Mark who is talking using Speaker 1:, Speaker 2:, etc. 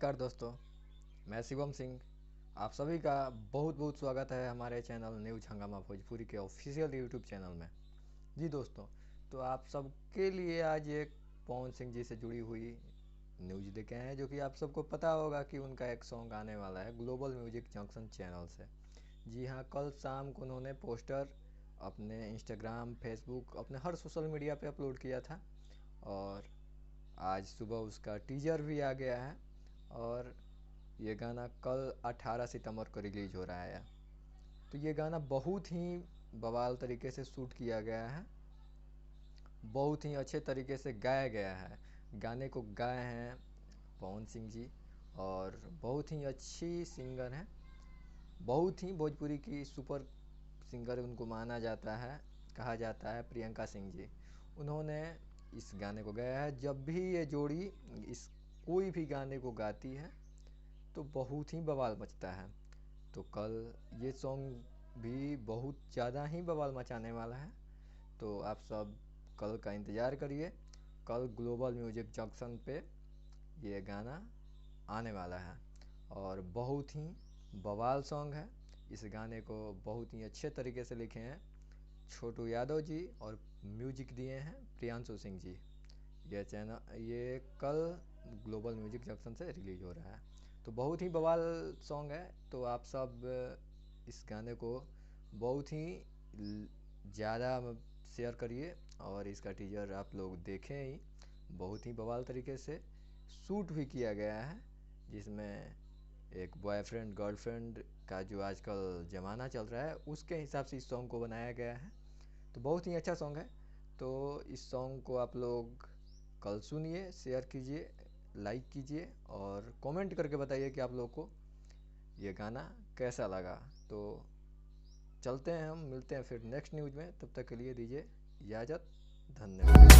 Speaker 1: नमस्कार दोस्तों, मैं शिवम सिंह। आप सभी का बहुत बहुत स्वागत है हमारे चैनल न्यूज हंगामा भोजपुरी के ऑफिशियल यूट्यूब चैनल में। जी दोस्तों, तो आप सबके लिए आज एक पवन सिंह जी से जुड़ी हुई न्यूज लेके आए हैं, जो कि आप सबको पता होगा कि उनका एक सॉन्ग आने वाला है ग्लोबल म्यूजिक जंक्शन चैनल से। जी हाँ, कल शाम को उन्होंने पोस्टर अपने इंस्टाग्राम, फेसबुक, अपने हर सोशल मीडिया पे अपलोड किया था और आज सुबह उसका टीजर भी आ गया है और ये गाना कल 18 सितंबर को रिलीज हो रहा है। तो ये गाना बहुत ही बवाल तरीके से शूट किया गया है, बहुत ही अच्छे तरीके से गाया गया है। गाने को गाए हैं पवन सिंह जी और बहुत ही अच्छी सिंगर हैं, बहुत ही भोजपुरी की सुपर सिंगर उनको माना जाता है, कहा जाता है प्रियंका सिंह जी। उन्होंने इस गाने को गाया है। जब भी ये जोड़ी इस कोई भी गाने को गाती है तो बहुत ही बवाल मचता है। तो कल ये सॉन्ग भी बहुत ज़्यादा ही बवाल मचाने वाला है। तो आप सब कल का इंतज़ार करिए। कल ग्लोबल म्यूजिक जंक्शन पे ये गाना आने वाला है और बहुत ही बवाल सॉन्ग है। इस गाने को बहुत ही अच्छे तरीके से लिखे हैं छोटू यादव जी और म्यूजिक दिए हैं प्रियांशु सिंह जी। ये कल ग्लोबल म्यूजिक जंक्शन से रिलीज हो रहा है। तो बहुत ही बवाल सॉन्ग है। तो आप सब इस गाने को बहुत ही ज़्यादा शेयर करिए और इसका टीजर आप लोग देखें ही। बहुत ही बवाल तरीके से शूट भी किया गया है, जिसमें एक बॉयफ्रेंड गर्लफ्रेंड का जो आजकल ज़माना चल रहा है उसके हिसाब से इस सॉन्ग को बनाया गया है। तो बहुत ही अच्छा सॉन्ग है। तो इस सॉन्ग को आप लोग कल सुनिए, शेयर कीजिए, लाइक कीजिए और कमेंट करके बताइए कि आप लोग को ये गाना कैसा लगा। तो चलते हैं, हम मिलते हैं फिर नेक्स्ट न्यूज़ में। तब तक के लिए दीजिए इजाज़त। धन्यवाद।